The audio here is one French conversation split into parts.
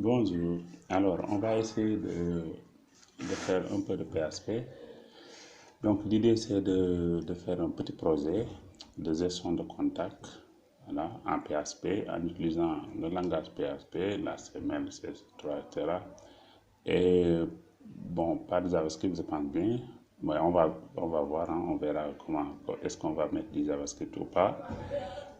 Bonjour. Alors, on va essayer de faire un peu de PHP. Donc, l'idée, c'est de faire un petit projet de gestion de contact, voilà, en PHP, en utilisant le langage PHP, l'HTML, CSS3, etc. Et bon, pas de JavaScript, je pense bien. Mais on va voir, hein, on verra comment est-ce qu'on va mettre du JavaScript ou pas.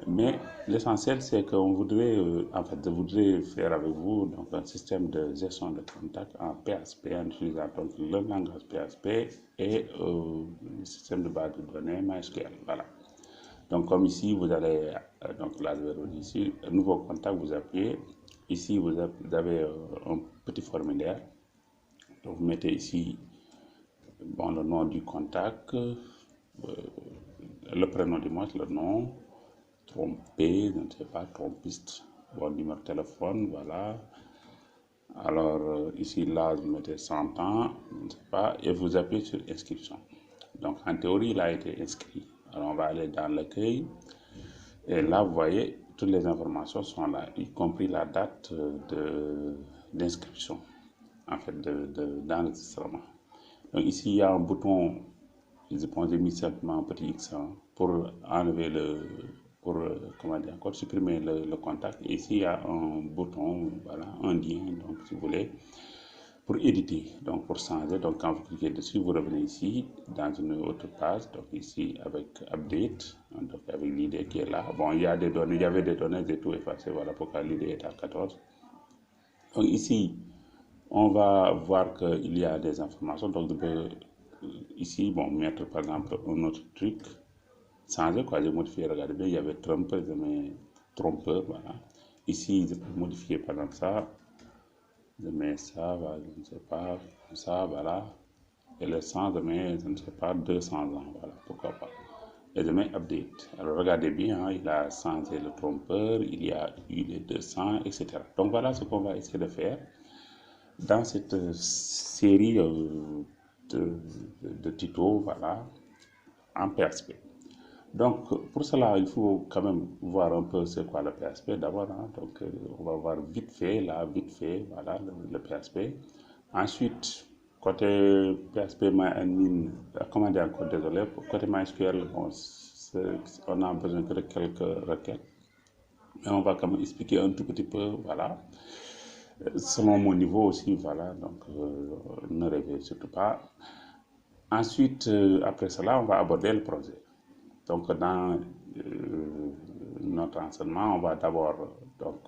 Mais l'essentiel, c'est qu'on voudrait, je voudrais faire avec vous donc, un système de gestion de contact en PHP en utilisant donc, le langage PHP et le système de base de données MySQL. Voilà. Donc, comme ici, vous allez, donc là, je vais ici, nouveau contact, vous appuyez. Ici, vous avez un petit formulaire. Donc, vous mettez ici bon, le nom du contact, le prénom du mois, le nom, trompé, je ne sais pas, trompiste, bon, numéro de téléphone, voilà. Alors, ici, là, vous mettez 100 ans, je ne sais pas, et vous appuyez sur inscription. Donc, en théorie, il a été inscrit. Alors, on va aller dans l'accueil, et là, vous voyez, toutes les informations sont là, y compris la date d'inscription, en fait, d'enregistrement. Donc, ici, il y a un bouton, j'ai mis simplement un petit X pour enlever pour comment dire, encore supprimer le contact. Et ici, il y a un bouton, voilà, un lien, donc si vous voulez, pour éditer, donc pour changer. Donc quand vous cliquez dessus, vous revenez ici dans une autre page, donc ici avec update, donc avec l'idée qui est là. Bon, il y avait des données, j'ai tout effacé, voilà pourquoi l'idée est à 14. Donc ici, on va voir qu'il y a des informations, donc je peux ici, bon, mettre par exemple un autre truc, changer quoi, j'ai modifié, regardez bien, il y avait trompeur, je mets trompeur, voilà. Ici, je peux modifier par exemple ça, je mets ça, voilà, je ne sais pas, comme ça, voilà. Et le 100, je mets, je ne sais pas, 200 ans, voilà, pourquoi pas. Et je mets update. Alors regardez bien, hein, il a changé le trompeur, il y a eu les 200, etc. Donc voilà ce qu'on va essayer de faire dans cette série de tutos, voilà, en PHP. Donc, pour cela, il faut quand même voir un peu c'est quoi le PHP d'abord. Hein. Donc, on va voir vite fait, là, vite fait, voilà, le PHP. Ensuite, côté PHP MyAdmin, comment dire encore, désolé, côté MySQL, bon, on a besoin de quelques requêtes. Mais on va quand même expliquer un tout petit peu, voilà. Selon mon niveau aussi, voilà, donc ne rêvez surtout pas. Ensuite, après cela, on va aborder le projet. Donc, dans notre enseignement, on va d'abord donc,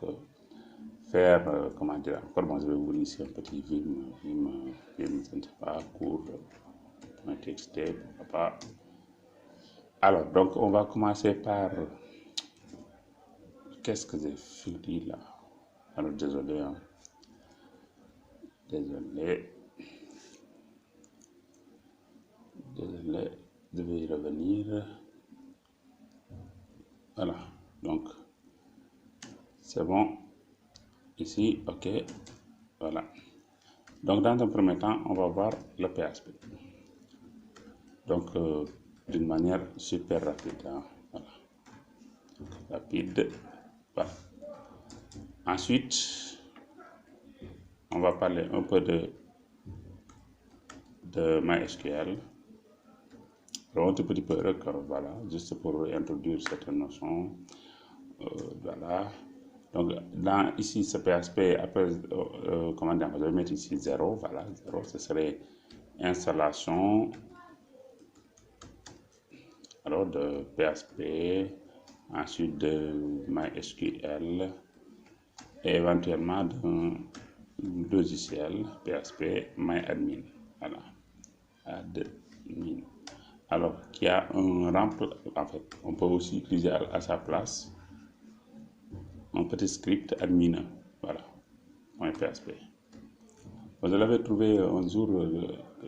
faire, comment dire, encore, moi je vais vous ici un petit vim, je ne sais pas, cours, .txt, pourquoi pas. Alors, donc, on va commencer par, qu'est-ce que j'ai fait là? Alors, désolé, hein. Désolé, je vais y revenir. Voilà, donc, c'est bon. Ici, ok, voilà. Donc, dans un premier temps, on va voir le PHP. Donc, d'une manière super rapide. Hein, voilà. Rapide. Voilà. Ensuite, on va parler un peu de MySQL. Alors, un tout petit peu, voilà, juste pour introduire certaines notions. Voilà. Donc, ici, ce PHP, après, comment dire, je vais mettre ici 0, voilà, 0, ce serait installation, alors de PHP, ensuite de MySQL, et éventuellement d'un logiciel PHP MyAdmin, voilà, admin. Alors, qui a un remplacement, en fait, on peut aussi utiliser à sa place un petit script admin, voilà, .php. Je l'avais trouvé un jour,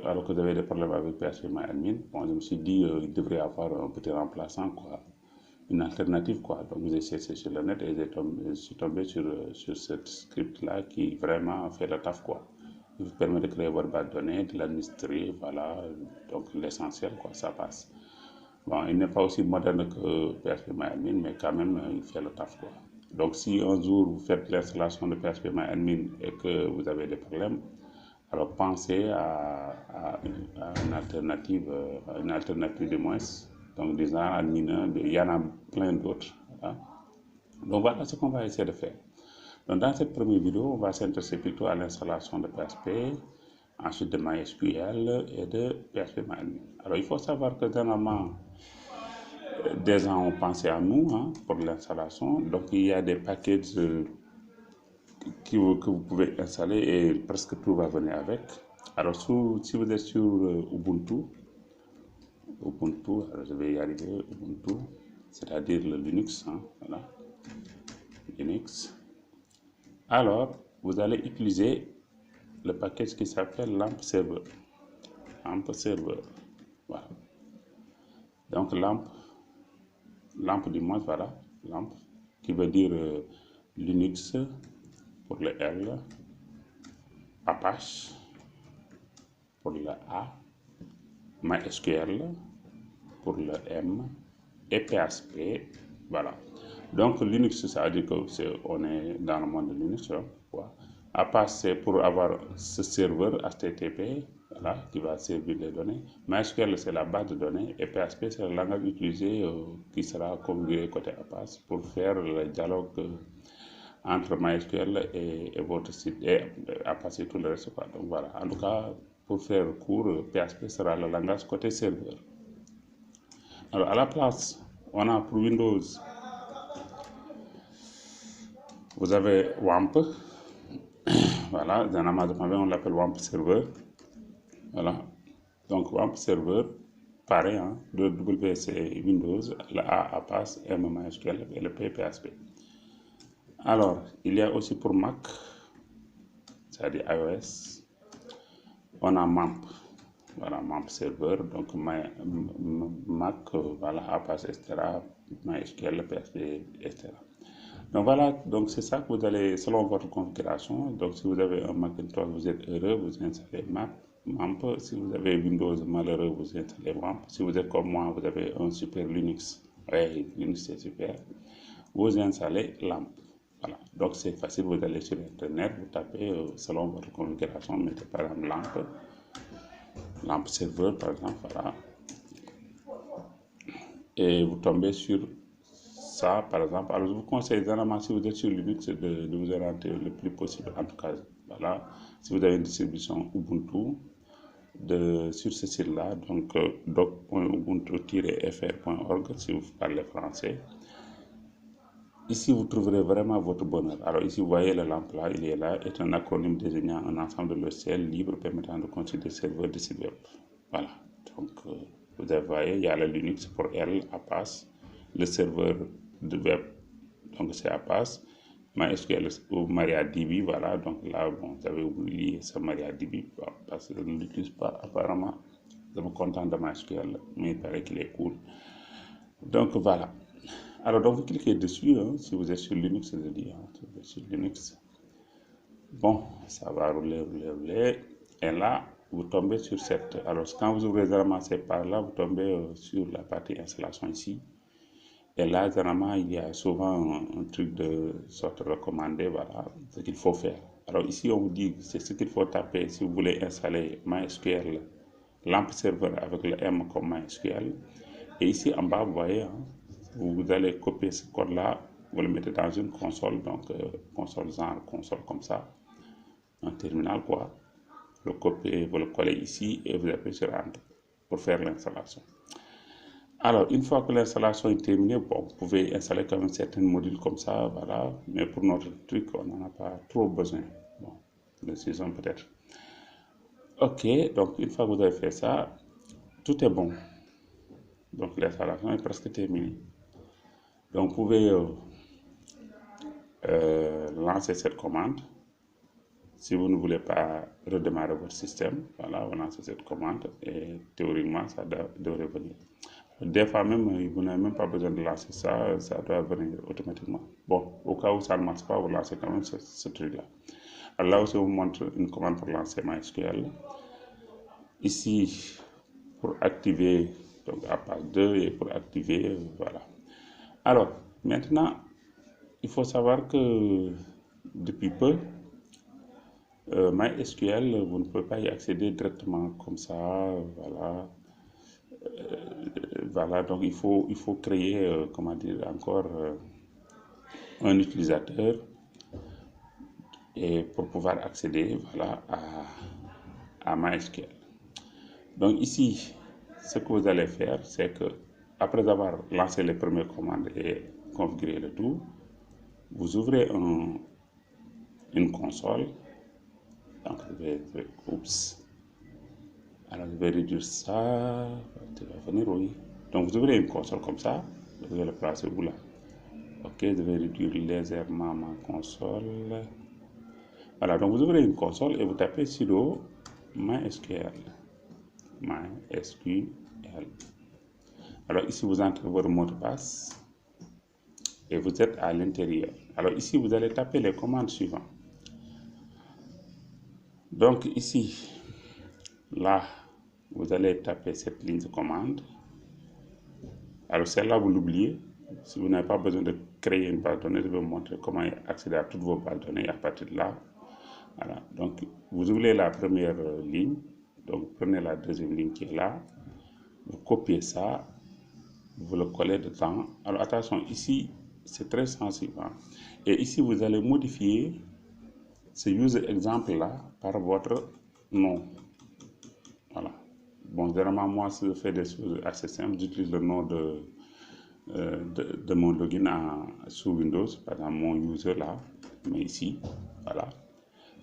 alors que j'avais des problèmes avec PHP MyAdmin. Bon, je me suis dit, il devrait y avoir un petit remplaçant, quoi, une alternative, quoi. Donc, j'ai cherché sur le net et je suis tombé sur ce script-là qui vraiment fait le taf, quoi. Il vous permet de créer votre base de données, de l'administrer, voilà. Donc, l'essentiel, quoi, ça passe. Bon, il n'est pas aussi moderne que PHP MyAdmin, mais quand même, il fait le taf, quoi. Donc, si un jour vous faites l'installation de PHPMyAdmin et que vous avez des problèmes, alors pensez à une alternative de moins. Donc, des gens admin, il y en a plein d'autres. Voilà. Donc, voilà ce qu'on va essayer de faire. Donc, dans cette première vidéo, on va s'intéresser plutôt à l'installation de PHP, ensuite de MySQL et de PHPMyAdmin. Alors, il faut savoir que généralement, des gens ont pensé à nous pour l'installation. Donc, il y a des packages que vous pouvez installer et presque tout va venir avec. Alors, si vous êtes sur Ubuntu, alors je vais y arriver, Ubuntu, c'est-à-dire le Linux, voilà, Linux. Alors, vous allez utiliser le package qui s'appelle LAMP Server. LAMP Server, voilà. Donc, LAMP du moins, voilà, LAMP, qui veut dire Linux pour le L, Apache pour le A, MySQL pour le M et PHP, voilà. Donc Linux, ça veut dire qu'on est dans le monde de Linux. Apache, c'est pour avoir ce serveur HTTP, voilà, qui va servir les données. MySQL, c'est la base de données et PHP, c'est le langage utilisé qui sera configuré côté Apache pour faire le dialogue entre MySQL et votre site et Apache et tout le reste. Donc voilà, en tout cas, pour faire court, PHP sera le langage côté serveur. Alors à la place, on a pour Windows, vous avez WAMP. Voilà, dans Amazon, on l'appelle WAMP Server. Voilà, donc WAMP Server, pareil, le W c'est Windows, le A Apache, M MySQL et le P PHP. Alors, il y a aussi pour Mac, c'est-à-dire iOS, on a MAMP. Voilà, MAMP Server, donc Mac, voilà, Apache, etc., MySQL, PHP, etc. Donc voilà, donc c'est ça que vous allez, selon votre configuration. Donc si vous avez un Macintosh, vous êtes heureux, vous installez MAMP. Si vous avez Windows, malheureux, vous installez MAMP. Si vous êtes comme moi, vous avez un super Linux, ouais, Linux c'est super, vous installez LAMP. Voilà, donc c'est facile, vous allez sur Internet, vous tapez selon votre configuration, mettez par exemple LAMP Server, par exemple, voilà. Et vous tombez sur ça, par exemple. Alors, je vous conseille généralement, si vous êtes sur Linux, de vous orienter le plus possible. En tout cas, voilà, si vous avez une distribution Ubuntu, sur ce site-là, donc doc.ubuntu-fr.org, si vous parlez français. Ici, vous trouverez vraiment votre bonheur. Alors, ici, vous voyez le LAMP là, il est là, est un acronyme désignant un ensemble de logiciels libres permettant de construire des serveurs de sites web. Voilà. Donc, vous voyez, il y a le Linux pour L, Apache, le serveur de web, donc c'est Apache, MySQL ou MariaDB, voilà. Donc là, bon, vous avez oublié ce MariaDB parce que je ne l'utilise pas apparemment. Je me contente de MySQL, mais il paraît qu'il est cool. Donc voilà. Alors, donc vous cliquez dessus, si vous êtes sur Linux, je dis, si vous êtes sur Linux. Bon, ça va rouler. Et là, vous tombez sur cette. Alors, quand vous ouvrez généralement cette page-là, vous tombez sur la partie installation ici. Et là, généralement, il y a souvent un truc de sorte recommandé, voilà, ce qu'il faut faire. Alors, ici, on vous dit, c'est ce qu'il faut taper si vous voulez installer MySQL, LAMP Server avec le M comme MySQL. Et ici, en bas, vous voyez, vous allez copier ce code-là, vous le mettez dans une console, donc console comme ça, un terminal, quoi. Vous le copiez, vous le collez ici et vous appuyez sur Enter pour faire l'installation. Alors, une fois que l'installation est terminée, bon, vous pouvez installer quand même certains modules comme ça, voilà, mais pour notre truc, on n'en a pas trop besoin. Bon, décision peut-être. Ok, donc une fois que vous avez fait ça, tout est bon. Donc l'installation est presque terminée. Donc vous pouvez lancer cette commande. Si vous ne voulez pas redémarrer votre système, voilà, vous lancez cette commande et théoriquement, ça devrait venir. Des fois même, vous n'avez même pas besoin de lancer ça, ça doit venir automatiquement. Bon, au cas où ça ne marche pas, vous lancez quand même ce truc-là. Alors là aussi, on vous montre une commande pour lancer MySQL. Ici, pour activer, donc à page 2 et pour activer, voilà. Alors, maintenant, il faut savoir que depuis peu, MySQL, vous ne pouvez pas y accéder directement comme ça, voilà. Voilà, donc il faut créer, comment dire, encore un utilisateur et pour pouvoir accéder, voilà, à MySQL. Donc ici, ce que vous allez faire, c'est que après avoir lancé les premières commandes et configuré le tout, vous ouvrez une console. Donc oups. Alors je vais réduire ça. Tu vas venir, oui. Donc vous ouvrez une console comme ça. Vous allez le placer où là. Ok, je vais réduire légèrement ma console. Voilà, donc vous ouvrez une console et vous tapez sudo MySQL. MySQL. Alors ici, vous entrez votre mot de passe et vous êtes à l'intérieur. Alors ici, vous allez taper les commandes suivantes. Donc ici, là, vous allez taper cette ligne de commande. Alors celle-là, vous l'oubliez. Si vous n'avez pas besoin de créer une base de données, je vais vous montrer comment accéder à toutes vos bases de données à partir de là. Voilà. Donc vous ouvrez la première ligne. Donc prenez la deuxième ligne qui est là. Vous copiez ça. Vous le collez dedans. Alors attention, ici, c'est très sensible. Hein? Et ici, vous allez modifier ce user exemple là par votre nom. Voilà. Bon, généralement, moi, si je fais des choses assez simples, j'utilise le nom de mon login sous Windows, par exemple, mon user là, mais ici, voilà.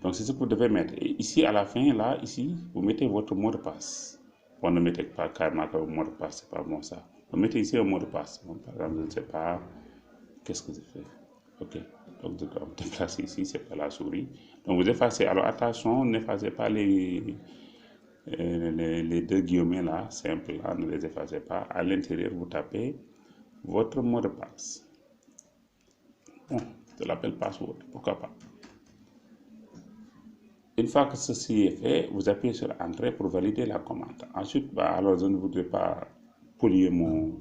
Donc, c'est ce que vous devez mettre. Et ici, à la fin, là, ici, vous mettez votre mot de passe. Bon, ne mettez pas carrément le mot de passe, c'est pas bon ça. Vous mettez ici un mot de passe. Bon, par exemple, je ne sais pas, qu'est-ce que je fais? Ok, donc je dois me déplacer ici, c'est pas la souris. Donc, vous effacez. Alors, attention, n'effacez pas les deux guillemets là, simples là, ne les effacez pas. À l'intérieur, vous tapez votre mot de passe. Bon, je l'appelle password, pourquoi pas. Une fois que ceci est fait, vous appuyez sur Entrée pour valider la commande. Ensuite, alors je ne voudrais pas polluer mon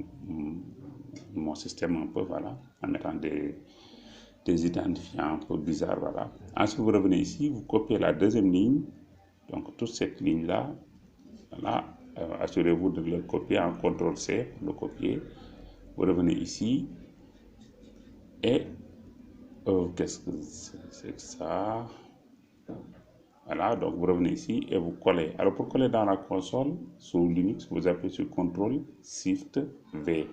système un peu, voilà, en mettant des identifiants un peu bizarres, voilà. Ensuite, vous revenez ici, vous copiez la deuxième ligne, donc toute cette ligne-là, voilà, assurez-vous de le copier en CTRL-C pour le copier. Vous revenez ici et qu'est-ce que c'est que ça? Voilà, donc vous revenez ici et vous collez. Alors pour coller dans la console, sous Linux, vous appuyez sur CTRL-SHIFT-V.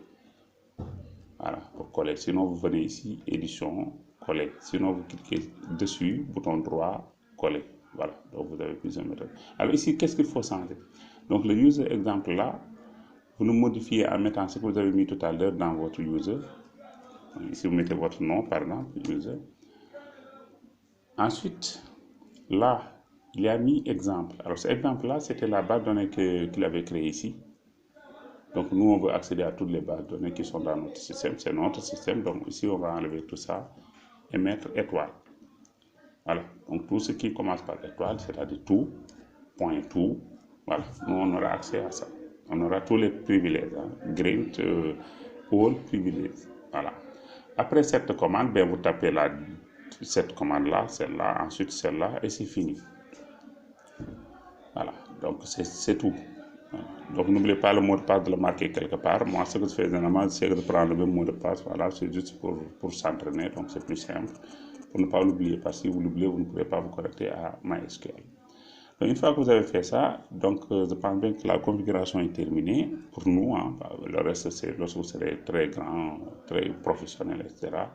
Voilà, pour coller. Sinon, vous venez ici, édition, coller. Sinon, vous cliquez dessus, bouton droit, coller. Voilà, donc vous avez plusieurs méthodes. Alors ici, qu'est-ce qu'il faut changer? Donc le user exemple là, vous le modifiez en mettant ce que vous avez mis tout à l'heure dans votre user. Ici, vous mettez votre nom, par exemple, user. Ensuite, là, il a mis exemple. Alors, cet exemple-là, c'était la base de données qu'il avait créée ici. Donc, nous, on veut accéder à toutes les bases de données qui sont dans notre système. C'est notre système. Donc, ici, on va enlever tout ça et mettre étoile. Voilà. Donc, tout ce qui commence par étoile, c'est-à-dire tout, point tout. Voilà. Nous, on aura accès à ça. On aura tous les privilèges. Hein. Grant, all privilèges. Voilà. Après cette commande, ben, vous tapez cette commande-là, celle-là, ensuite celle-là, et c'est fini. Voilà, donc c'est tout. Donc n'oubliez pas le mot de passe de le marquer quelque part. Moi, ce que je fais généralement, c'est de prendre le même mot de passe. Voilà, c'est juste pour s'entraîner, donc c'est plus simple. Pour ne pas l'oublier, parce que si vous l'oubliez, vous ne pourrez pas vous connecter à MySQL. Donc, une fois que vous avez fait ça, donc je pense bien que la configuration est terminée pour nous. Hein, le reste, c'est lorsque vous serez très grand, très professionnel, etc.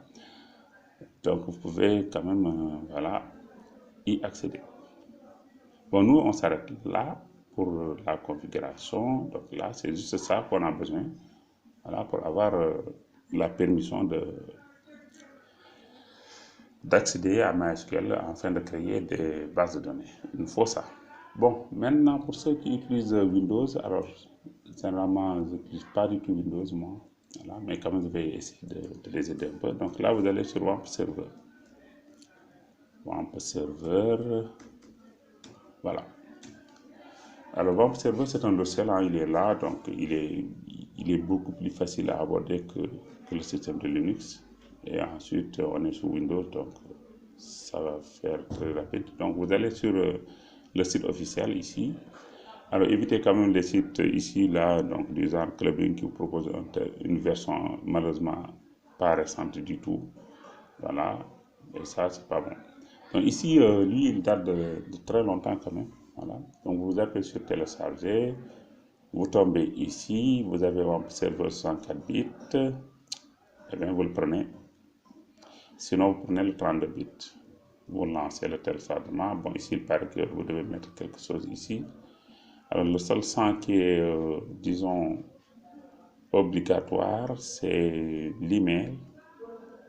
Donc vous pouvez quand même voilà, y accéder. Bon, nous, on s'arrête là pour la configuration. Donc là, c'est juste ça qu'on a besoin, voilà, pour avoir la permission d'accéder à MySQL afin de créer des bases de données. Il nous faut ça. Bon, maintenant, pour ceux qui utilisent Windows, alors, généralement, je n'utilise pas du tout Windows, moi. Voilà, mais quand même, je vais essayer de les aider un peu. Donc là, vous allez sur WAMP Server. WAMP Server. Voilà. Alors, WAMP Server, c'est un logiciel, hein, il est là, donc il est beaucoup plus facile à aborder que le système de Linux. Et ensuite, on est sous Windows, donc ça va faire très rapide. Donc, vous allez sur le site officiel ici. Alors, évitez quand même les sites ici, là, donc du genre Clubbing qui vous propose une version malheureusement pas récente du tout. Voilà, et ça, c'est pas bon. Donc, ici, lui, il date de très longtemps quand même. Voilà. Donc, vous appuyez sur télécharger, vous tombez ici, vous avez un serveur 64 bits, et bien vous le prenez. Sinon, vous prenez le 32 bits. Vous lancez le téléchargement. Bon, ici, il paraît que vous devez mettre quelque chose ici. Alors, le seul sang qui est, disons, obligatoire, c'est l'email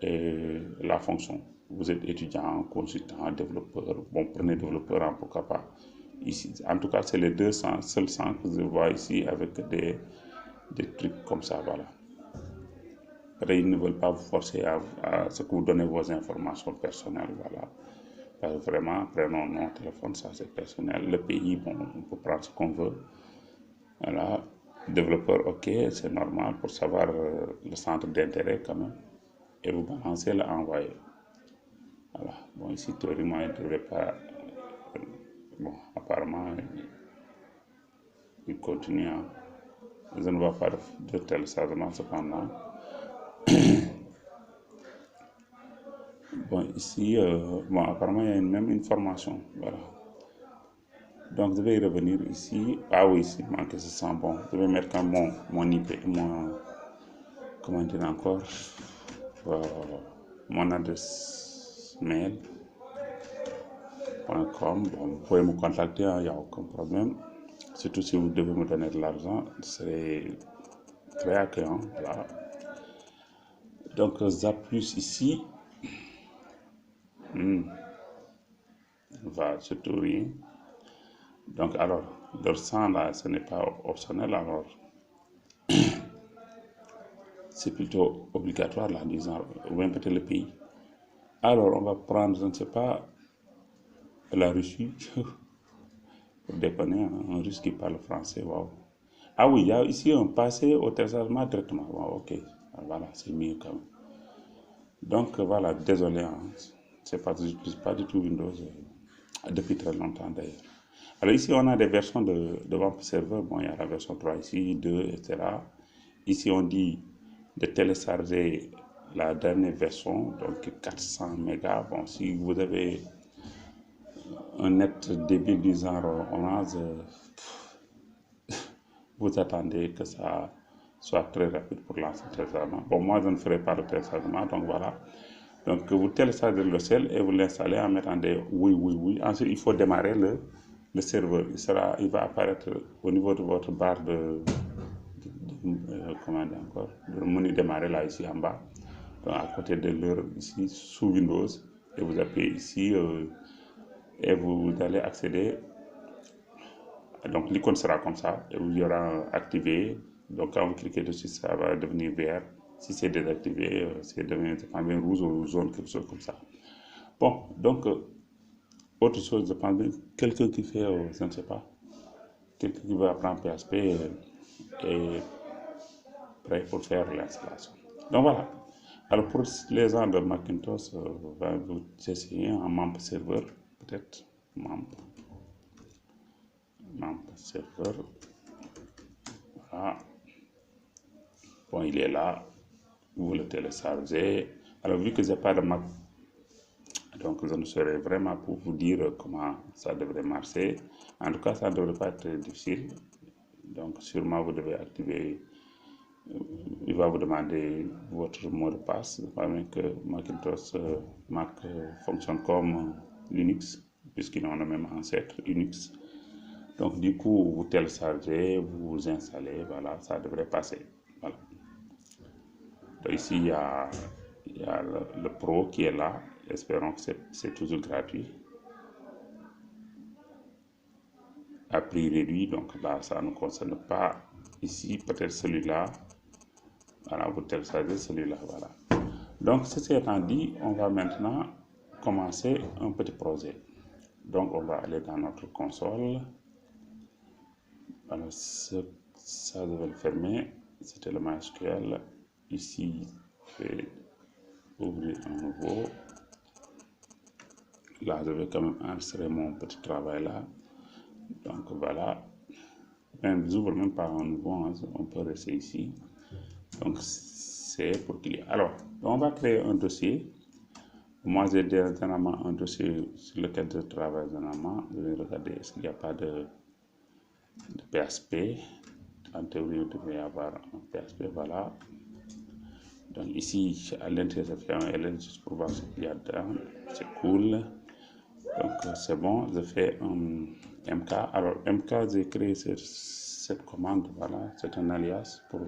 et la fonction. Vous êtes étudiant, consultant, développeur. Bon, prenez développeur, hein, pourquoi pas. Ici, en tout cas, c'est les deux seuls sens que vous voyez ici avec des trucs comme ça, voilà. Après, ils ne veulent pas vous forcer à ce que vous donnez vos informations personnelles, voilà. Parce que vraiment, prénom, nom, téléphone, ça c'est personnel. Le pays, bon, on peut prendre ce qu'on veut. Voilà. Développeur, ok, c'est normal pour savoir le centre d'intérêt quand même. Et vous balancez le envoyer. Voilà. Bon, ici, théoriquement, il ne devrait pas. Bon, apparemment, il continue. Hein. Je ne vois pas de téléchargement cependant. Bon, ici, bon, apparemment, il y a même une formation. Voilà. Donc, je vais y revenir ici. Ah oui, ici, il manque ce sent bon. Je vais mettre quand mon IP, comment dire encore, mon adresse mail.com. Bon, vous pouvez me contacter, il n'y a aucun problème. Surtout si vous devez me donner de l'argent, c'est très accueillant. Voilà. Donc, Zaplus ici. Va surtout rien. Donc, alors, leur sang là, ce n'est pas optionnel, alors c'est plutôt obligatoire là, disons, ou bien peut-être le pays. Alors, on va prendre, je ne sais pas, la Russie, pour déconner, hein, un russe qui parle français, waouh. Ah oui, il y a ici un passé au téléchargement directement, wow, ok, voilà, c'est mieux quand même. Donc, voilà, désolé, hein, je n'utilise pas du tout Windows depuis très longtemps d'ailleurs. Alors ici, on a des versions de WAMP Server. Bon, il y a la version 3 ici, 2, etc. Ici, on dit de télécharger la dernière version, donc 400 mégas. Bon, si vous avez un net débit du genre Orange, vous attendez que ça soit très rapide pour lancer le téléchargement. Bon, moi, je ne ferai pas de téléchargement, donc voilà. Donc, vous téléchargez le logiciel et vous l'installez en mettant des oui, oui, oui. Ensuite, il faut démarrer le serveur. Il va apparaître au niveau de votre barre comment dire encore, le menu démarrer là, ici en bas. Donc, à côté de l'heure, ici, sous Windows. Et vous appuyez ici et vous allez accéder. Donc, l'icône sera comme ça. Et il y aura activé. Donc, quand vous cliquez dessus, ça va devenir vert. Si c'est désactivé, c'est devenu rouge ou jaune, quelque chose comme ça. Bon, donc, autre chose, je pense, quelqu'un qui fait, je ne sais pas, quelqu'un qui veut apprendre PHP est prêt pour faire l'installation. Donc voilà. Alors pour les gens de Macintosh, vous essayez un membre serveur, peut-être, membre serveur. Voilà. Bon, il est là. Vous le téléchargez. Alors vu que je n'ai pas de Mac, donc je ne saurais vraiment pour vous dire comment ça devrait marcher. En tout cas, ça ne devrait pas être très difficile. Donc sûrement vous devez activer, il va vous demander votre mot de passe. Que Macintosh Mac fonctionne comme Linux, puisqu'ils ont le même ancêtre Unix. Donc du coup, vous téléchargez, vous installez, voilà, ça devrait passer. Voilà. Donc, ici, il y a le Pro qui est là. Espérons que c'est toujours gratuit. À prix réduit, donc là, ça ne concerne pas. Ici, peut-être celui-là. Voilà, vous téléchargez celui-là, voilà. Donc, ceci étant dit, on va maintenant commencer un petit projet. Donc, on va aller dans notre console. Alors, ça, je vais le fermer. C'était le MySQL. Ici, je vais ouvrir un nouveau. Là, je vais quand même enregistrer mon petit travail là. Donc voilà. Même, j'ouvre même pas un nouveau, hein. On peut rester ici. Donc c'est pour client. Alors, on va créer un dossier. Moi, j'ai généralement un dossier sur lequel je travaille généralement. Je vais regarder est-ce qu'il n'y a pas de PHP. En théorie, il devrait y avoir un PHP. Voilà. Donc ici, à l'intérieur, je fais un ls juste pour voir ce qu'il y a dedans. C'est cool. Donc c'est bon. Je fais un MK. Alors MK, j'ai créé cette commande. Voilà. C'est un alias pour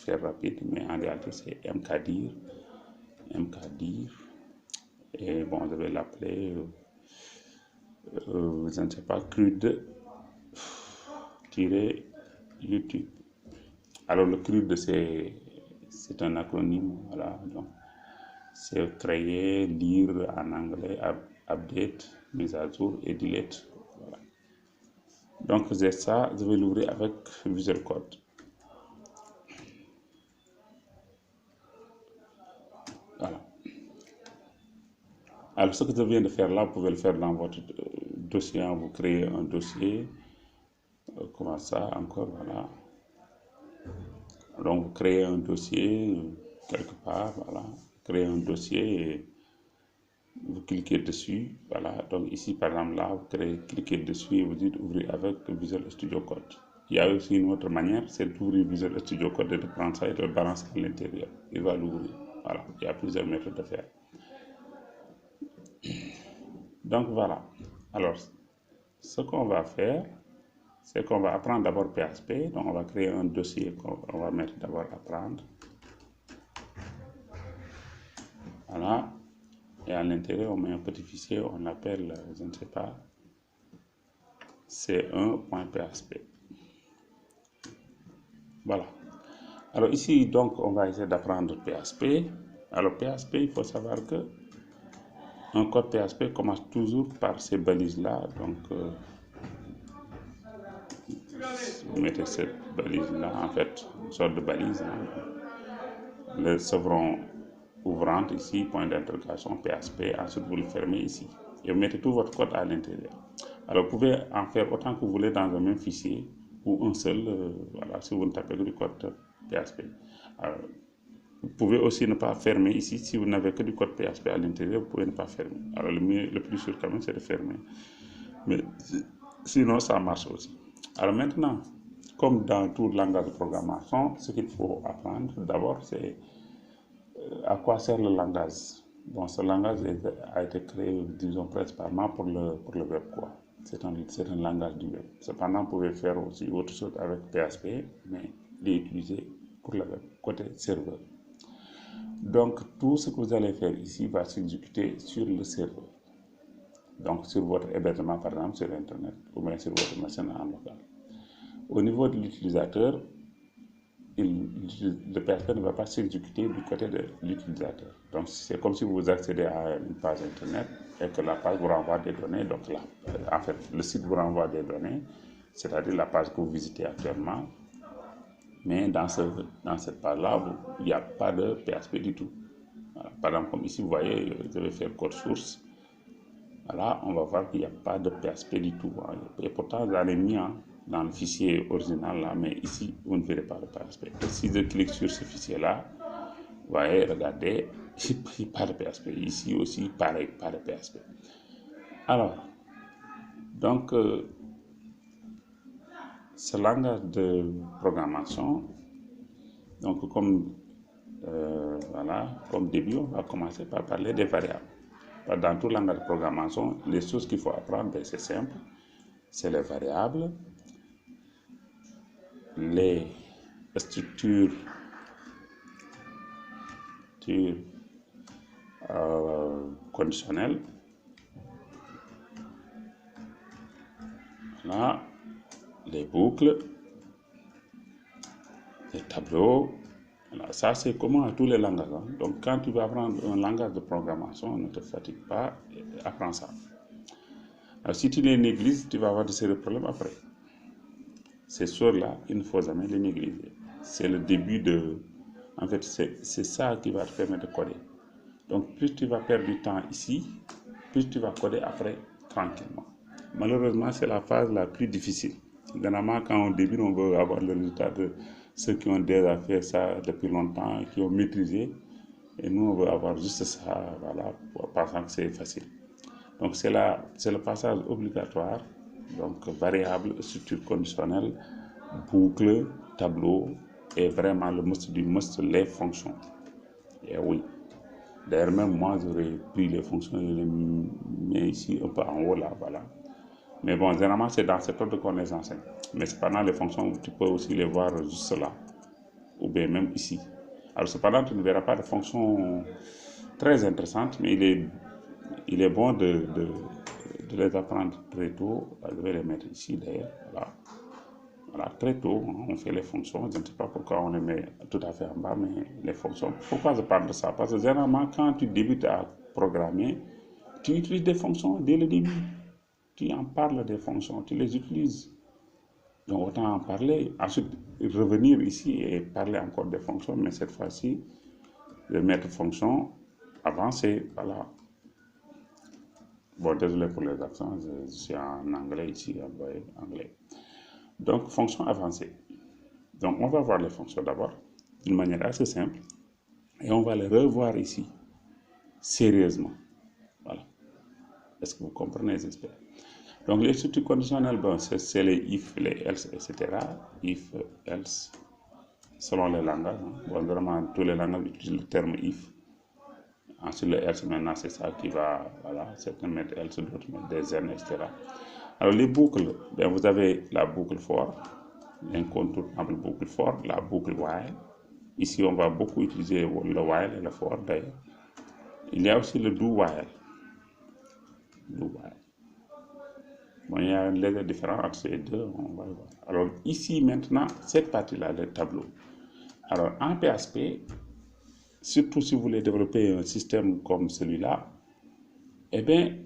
faire rapide. Mais en réalité, c'est mkdir. mkdir. Et bon, je vais l'appeler, je ne sais pas, crude-youtube. Alors le crude, c'est un acronyme, voilà. Donc c'est créer, lire en anglais, update, mise à jour et delete. Voilà. Donc j'ai ça, je vais l'ouvrir avec Visual Code. Voilà. Alors ce que je viens de faire là, vous pouvez le faire dans votre dossier. Vous créez un dossier. Comment ça encore, voilà. Donc vous créez un dossier quelque part, voilà. Créez un dossier et vous cliquez dessus, voilà. Donc ici par exemple là, vous cliquez dessus et vous dites ouvrir avec Visual Studio Code. Il y a aussi une autre manière, c'est d'ouvrir Visual Studio Code et de prendre ça et de le balancer à l'intérieur. Il va l'ouvrir. Voilà, il y a plusieurs méthodes de faire. Donc voilà. Alors, ce qu'on va faire, c'est qu'on va apprendre d'abord PHP. Donc on va créer un dossier qu'on va mettre d'abord apprendre. Voilà. Et à l'intérieur, on met un petit fichier, on l'appelle, je ne sais pas, c1.php. Voilà. Alors ici, donc, on va essayer d'apprendre PHP. Alors PHP, il faut savoir que un code PHP commence toujours par ces balises-là. Donc, vous mettez cette balise-là, en fait, une sorte de balise. Hein. Le chevron ouvrante ici, point d'interrogation, PHP, ensuite vous le fermez ici. Et vous mettez tout votre code à l'intérieur. Alors vous pouvez en faire autant que vous voulez dans un même fichier ou un seul, voilà, si vous ne tapez que du code PHP. Alors, vous pouvez aussi ne pas fermer ici, si vous n'avez que du code PHP à l'intérieur, vous pouvez ne pas fermer. Alors le plus sûr quand même, c'est de fermer. Mais sinon, ça marche aussi. Alors maintenant, comme dans tout langage de programmation, ce qu'il faut apprendre d'abord, c'est à quoi sert le langage. Bon, ce langage a été créé, disons, principalement pour le web, quoi. C'est un langage du web. Cependant, vous pouvez faire aussi autre chose avec PHP, mais l'utiliser pour le web, côté serveur. Donc, tout ce que vous allez faire ici va s'exécuter sur le serveur. Donc, sur votre hébergement, par exemple, sur Internet, ou bien sur votre machine en local. Au niveau de l'utilisateur, le PHP ne va pas s'exécuter du côté de l'utilisateur. Donc, c'est comme si vous accédez à une page Internet et que la page vous renvoie des données. Donc, là, en fait, le site vous renvoie des données, c'est-à-dire la page que vous visitez actuellement. Mais dans cette page-là, il n'y a pas de PHP du tout. Voilà. Par exemple, comme ici, vous voyez, je vais faire code source. Voilà, on va voir qu'il n'y a pas de PHP du tout. Hein. Et pourtant, j'en ai mis dans le fichier original là, mais ici, vous ne verrez pas de PHP. Et si je clique sur ce fichier-là, vous voyez, regardez, il n'y a pas de PHP. Ici aussi, pareil, pas de PHP. Alors, donc, ce langage de programmation, donc comme début, on va commencer par parler des variables. Dans tout langage de programmation, les choses qu'il faut apprendre, c'est simple. C'est les variables, les structures conditionnelles. Voilà, les boucles, les tableaux. Voilà, ça, c'est commun à tous les langages. Hein. Donc, quand tu vas apprendre un langage de programmation, ne te fatigue pas, apprends ça. Alors, si tu les négliges, tu vas avoir de sérieux problèmes après. Ces choses-là, il ne faut jamais les négliger. C'est le début de... En fait, c'est ça qui va te permettre de coder. Donc, plus tu vas perdre du temps ici, plus tu vas coder après tranquillement. Malheureusement, c'est la phase la plus difficile. Généralement, quand on débute, on veut avoir le résultat de ceux qui ont déjà fait ça depuis longtemps, qui ont maîtrisé. Et nous, on veut avoir juste ça, voilà, pensant que c'est facile. Donc, c'est le passage obligatoire. Donc, variable, structure conditionnelle, boucle, tableau, et vraiment le must du must, les fonctions. Et oui. D'ailleurs, même moi, j'aurais pris les fonctions et les mets ici un peu en haut, là, voilà. Mais bon, généralement, c'est dans cette ordre qu'on les enseigne. Mais cependant, les fonctions, tu peux aussi les voir juste là, ou bien même ici. Alors, cependant, tu ne verras pas de fonctions très intéressantes, mais il est bon de les apprendre très tôt. Je vais les mettre ici, d'ailleurs, voilà. Voilà, très tôt, on fait les fonctions. Je ne sais pas pourquoi on les met tout à fait en bas, mais les fonctions. Pourquoi je parle de ça? Parce que généralement, quand tu débutes à programmer, tu utilises des fonctions dès le début. Tu en parles des fonctions, tu les utilises. Donc, autant en parler. Ensuite, revenir ici et parler encore des fonctions, mais cette fois-ci, je vais mettre fonction avancée. Voilà. Bon, désolé pour les accents, je suis en anglais ici, en anglais. Donc, fonction avancée. Donc, on va voir les fonctions d'abord, d'une manière assez simple, et on va les revoir ici, sérieusement. Voilà. Est-ce que vous comprenez, j'espère? Donc, les structures conditionnelles, bon, c'est les if, les else, etc. If, else, selon les langages. Bon, vraiment, tous les langages utilisent le terme if. Ensuite, le else, maintenant, c'est ça qui va, voilà, certains mettent else, d'autres mettent des n, etc. Alors, les boucles, ben, vous avez la boucle for, l'incontournable boucle for, la boucle while. Ici, on va beaucoup utiliser le while et le for d'ailleurs. Il y a aussi le do while. Do while. Bon, il y a une légère différence entre ces deux, on va voir. Alors, ici, maintenant, cette partie-là, le tableau. Alors, en PHP, surtout si vous voulez développer un système comme celui-là, eh bien,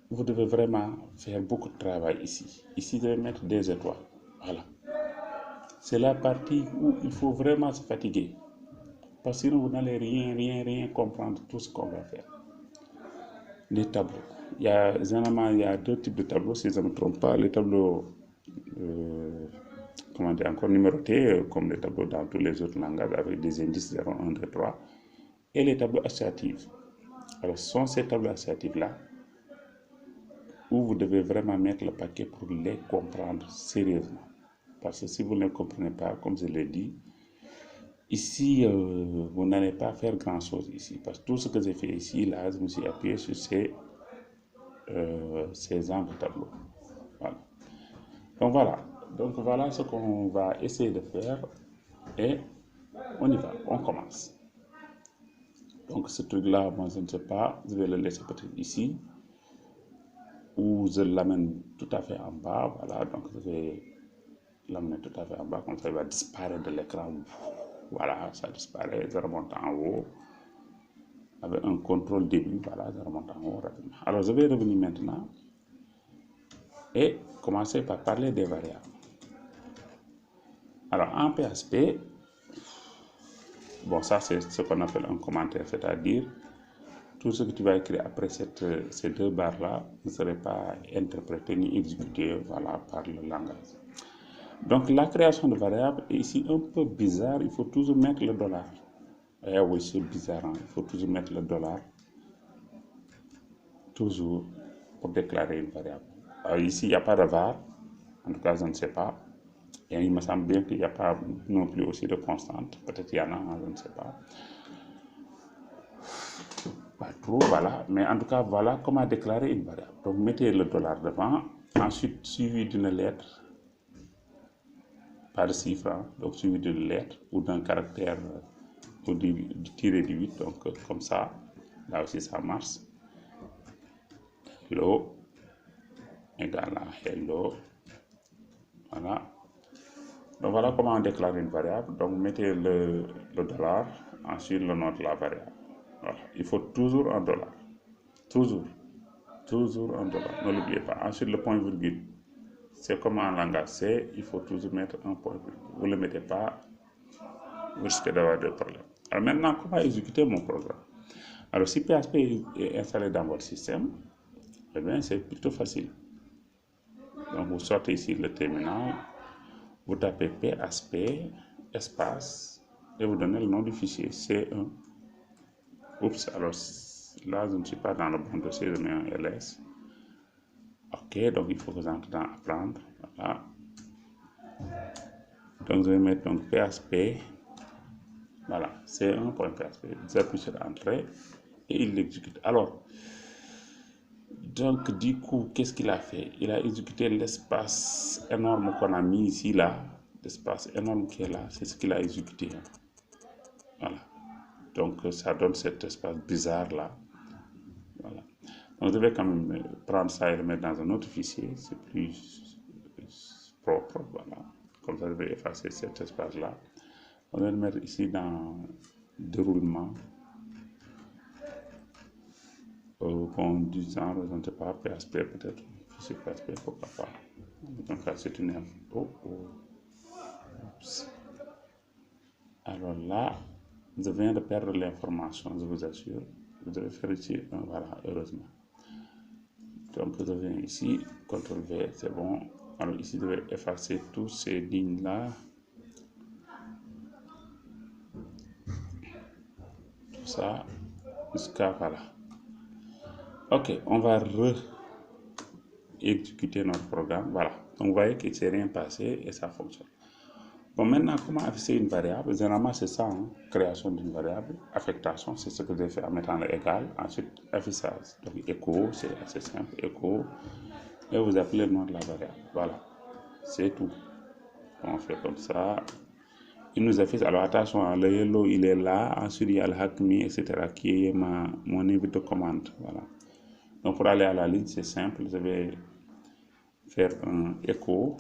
vous devez vraiment faire beaucoup de travail ici. Ici, je vais mettre des étoiles. Voilà. C'est la partie où il faut vraiment se fatiguer. Parce que sinon, vous n'allez rien comprendre tout ce qu'on va faire. Les tableaux. Généralement, il y a deux types de tableaux, si je ne me trompe pas. Les tableaux, comment dire, encore numérotés, comme les tableaux dans tous les autres langages, avec des indices 0, 1, 2, 3. Et les tableaux associatifs. Alors, ce sont ces tableaux associatifs-là où vous devez vraiment mettre le paquet pour les comprendre sérieusement. Parce que si vous ne les comprenez pas, comme je l'ai dit, ici, vous n'allez pas faire grand-chose ici. Parce que tout ce que j'ai fait ici, là, je me suis appuyé sur ces angles tableaux. Voilà. Donc voilà ce qu'on va essayer de faire. Et on y va, on commence. Donc ce truc-là, moi je ne sais pas, je vais le laisser peut-être ici. Ou je l'amène tout à fait en bas. Voilà, donc je vais l'amener tout à fait en bas, comme ça il va disparaître de l'écran. Voilà, ça disparaît, je remonte en haut. Avec un contrôle début, voilà, je remonte en haut rapidement. Alors je vais revenir maintenant et commencer par parler des variables. Alors en PHP, bon, ça c'est ce qu'on appelle un commentaire, c'est-à-dire tout ce que tu vas écrire après ces deux barres-là ne serait pas interprété ni exécuté, voilà, par le langage. Donc la création de variables est ici un peu bizarre, il faut toujours mettre le dollar. Eh oui, c'est bizarre, hein? Il faut toujours mettre le dollar, toujours, pour déclarer une variable. Alors ici, il n'y a pas de var, en tout cas, je ne sais pas. Et il me semble bien qu'il n'y a pas non plus aussi de constante. Peut-être qu'il y en a, je ne sais pas. Pas trop, voilà. Mais en tout cas, voilà comment déclarer une variable. Donc, mettez le dollar devant, ensuite suivi d'une lettre, pas de chiffre, hein, donc suivi d'une lettre ou d'un caractère ou du tiré du 8, donc comme ça. Là aussi, ça marche. Hello égale à hello. Voilà. Donc voilà comment on déclare une variable. Donc mettez le dollar, ensuite le nom de la variable. Voilà. Il faut toujours un dollar. Toujours un dollar. Ne l'oubliez pas. Ensuite le point virgule. C'est comme en langage C, il faut toujours mettre un point virgule. Vous ne le mettez pas, vous risquez d'avoir des problèmes. Alors maintenant, comment exécuter mon programme? Alors, si PHP est installé dans votre système, eh bien, c'est plutôt facile. Donc, vous sortez ici le terminal, vous tapez PHP, espace, et vous donnez le nom du fichier, C1. Oups, alors là, je ne suis pas dans le bon dossier, je mets un ls. Ok, donc il faut que j'entre dans apprendre. Voilà. Donc, je vais mettre donc PHP. Voilà, C1.php. J'appuie sur Entrée et il l'exécute. Alors, donc, du coup, qu'est-ce qu'il a fait? Il a exécuté l'espace énorme qu'on a mis ici, là. L'espace énorme qui est là, c'est ce qu'il a exécuté. Voilà. Donc, ça donne cet espace bizarre là. Voilà. Donc, je vais quand même prendre ça et le mettre dans un autre fichier. C'est plus propre. Voilà. Comme ça, je vais effacer cet espace là. On va le mettre ici dans déroulement. Bon, du genre, je ne sais pas, PHP peut-être. Fichier PHP, pourquoi pas. Donc là, c'est une info. Oups. Alors là, je viens de perdre l'information, je vous assure. Vous devez faire ici, voilà, heureusement. Donc je viens ici, CTRL V, c'est bon. Alors ici, je vais effacer tous ces lignes-là. Tout ça, jusqu'à voilà. Ok, on va exécuter notre programme. Voilà. Donc vous voyez qu'il ne s'est rien passé et ça fonctionne. Bon, maintenant, comment afficher une variable? Généralement, c'est ça, hein? Création d'une variable. Affectation, c'est ce que j'ai fait en mettant le égal. Ensuite, affichage. Donc, écho, c'est assez simple. Écho. Et vous appelez le nom de la variable. Voilà. C'est tout. On fait comme ça. Il nous affiche. Alors, attention, le hello, il est là. Ensuite, il y a le hack me, etc., qui est mon invite de commande. Voilà. Donc, pour aller à la ligne, c'est simple. Je vais faire un écho.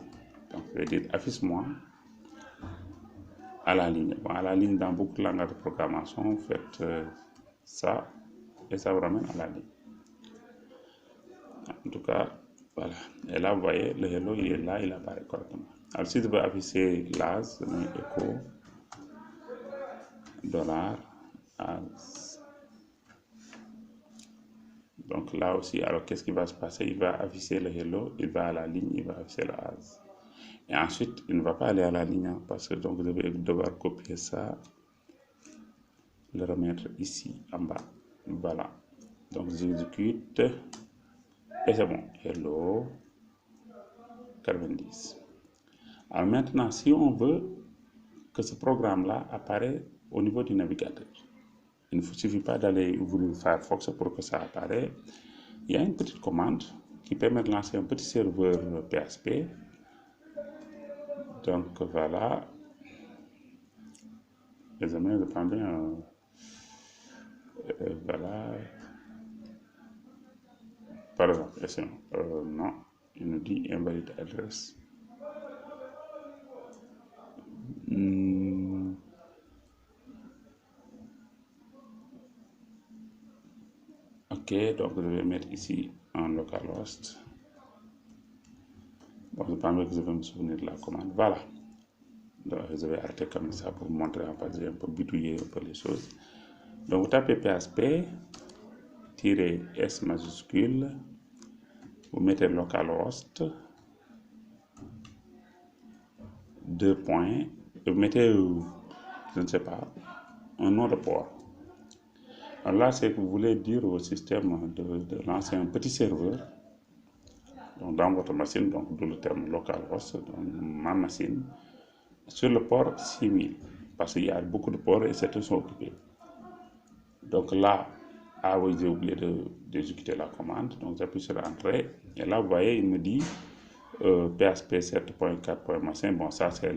Donc, je vais dire affiche-moi à la ligne. Bon, à la ligne, dans beaucoup de langages de programmation, vous faites ça et ça vous ramène à la ligne. En tout cas, voilà. Et là, vous voyez, le hello, il est là, il apparaît correctement. Alors, si je veux afficher l'as, je mets echo $as. Donc là aussi, alors qu'est-ce qui va se passer? Il va afficher le hello, il va à la ligne, il va afficher le as. Et ensuite, il ne va pas aller à la ligne, hein, parce que donc je vais devoir copier ça, le remettre ici en bas. Voilà. Donc j'exécute et c'est bon. Hello 90. Alors maintenant, si on veut que ce programme-là apparaisse au niveau du navigateur, il ne suffit pas d'aller ouvrir Firefox pour que ça apparaisse. Il y a une petite commande qui permet de lancer un petit serveur PHP. Donc voilà. Les amis, je prends bien. Voilà. Par exemple, non, il nous dit invalide adresse. Ok, donc je vais mettre ici un localhost. Bon, je pense que je vais me souvenir de la commande. Voilà. Donc, je vais arrêter comme ça pour vous montrer en fait, un peu bidouiller un peu les choses. Donc, vous tapez PHP-S majuscule, vous mettez localhost, 2 points, et vous mettez, je ne sais pas, un nom de port. Alors là, c'est que vous voulez dire au système de lancer un petit serveur. Donc, dans votre machine, donc d'où le terme localhost, dans ma machine, sur le port 6000, parce qu'il y a beaucoup de ports et certains sont occupés. Donc là, oui, j'ai oublié d'exécuter la commande, donc j'appuie sur Entrée, et là, vous voyez, il me dit PHP 7.4. Bon, ça c'est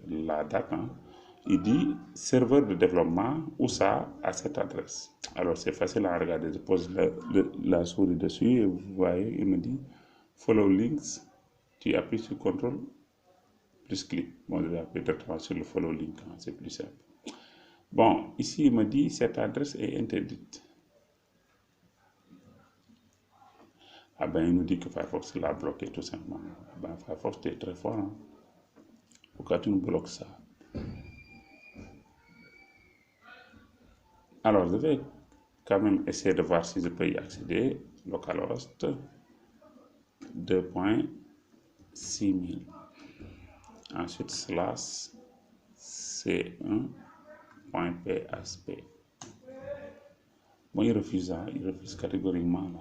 la date, hein. Il dit serveur de développement, où ça, à cette adresse. Alors c'est facile à regarder, je pose la souris dessus, et vous voyez, il me dit follow links, tu appuies sur CTRL plus clic. Bon, je vais appuyer directement sur le follow link, hein, c'est plus simple. Bon, ici, il me dit cette adresse est interdite. Ah ben, il nous dit que Firefox l'a bloqué tout simplement. Ah ben, Firefox, est très fort, hein. Pourquoi tu nous bloques ça? Alors, je vais quand même essayer de voir si je peux y accéder. Localhost 2.6000. Ensuite, slash c1.php. Bon, il refuse catégoriquement là.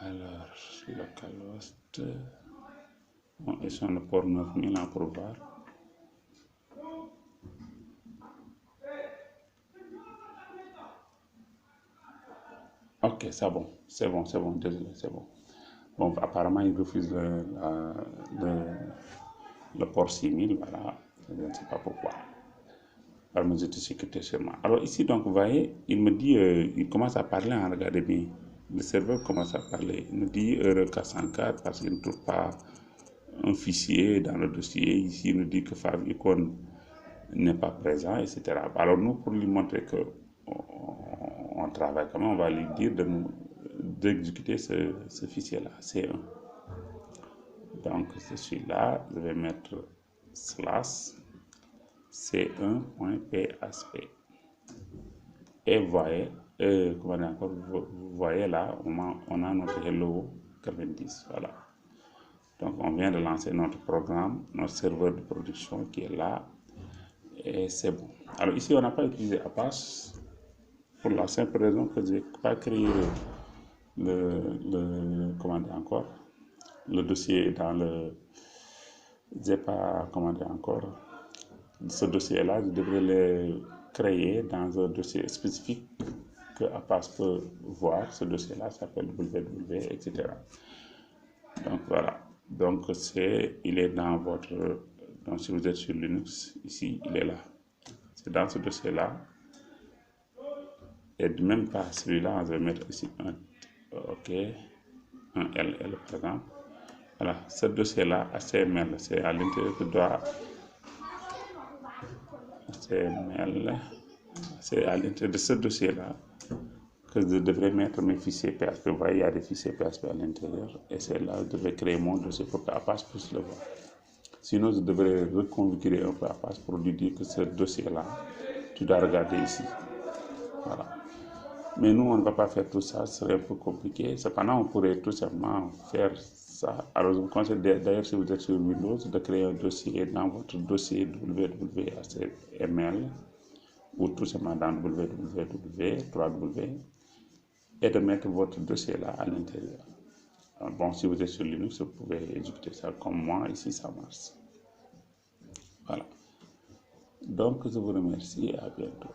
Alors, localhost, bon, ils sont le port 9000 en pour voir. Ok, c'est bon, désolé, c'est bon. Bon, apparemment, il refuse le port 6000, voilà, je ne sais pas pourquoi. Par mesure de sécurité sûrement. Alors ici, donc, vous voyez, il me dit, il commence à parler, hein, regardez bien. Le serveur commence à parler. Il me dit erreur 404 parce qu'il ne trouve pas un fichier dans le dossier. Ici, il nous dit que favicon n'est pas présent, etc. Alors nous, pour lui montrer que on travaille quand même, on va lui dire d'exécuter ce fichier-là, C1. Donc, je suis là, je vais mettre slash c1.php. Et vous voyez, vous voyez là, on a notre Hello 90. Voilà. Donc, on vient de lancer notre programme, notre serveur de production qui est là. Et c'est bon. Alors, ici, on n'a pas utilisé Apache pour la simple raison que je n'ai pas créé le dossier dans le. Je n'ai pas commandé encore. Ce dossier-là, je devrais le créer dans un dossier spécifique que Apache peut voir. Ce dossier-là s'appelle www, etc. Donc voilà. Donc il est dans votre. Donc si vous êtes sur Linux, ici, il est là. C'est dans ce dossier-là. Et même pas celui-là, on va mettre ici un LL par exemple. Voilà, ce dossier-là, HTML, c'est à l'intérieur que doit. HTML, c'est à l'intérieur de ce dossier-là que je devrais mettre mes fichiers PHP. Vous voyez, il y a des fichiers PHP à l'intérieur. Et c'est là que je devrais créer mon dossier pour que Apache puisse le voir. Sinon, je devrais reconfigurer un peu Apache pour lui dire que ce dossier-là, tu dois regarder ici. Voilà. Mais nous, on ne va pas faire tout ça, ce serait un peu compliqué. Cependant, on pourrait tout simplement faire ça. Alors, je vous conseille d'ailleurs, si vous êtes sur Windows, de créer un dossier dans votre dossier www.html ou tout simplement dans www, et de mettre votre dossier là à l'intérieur. Bon, si vous êtes sur Linux, vous pouvez exécuter ça comme moi, ici ça marche. Voilà. Donc, je vous remercie et à bientôt.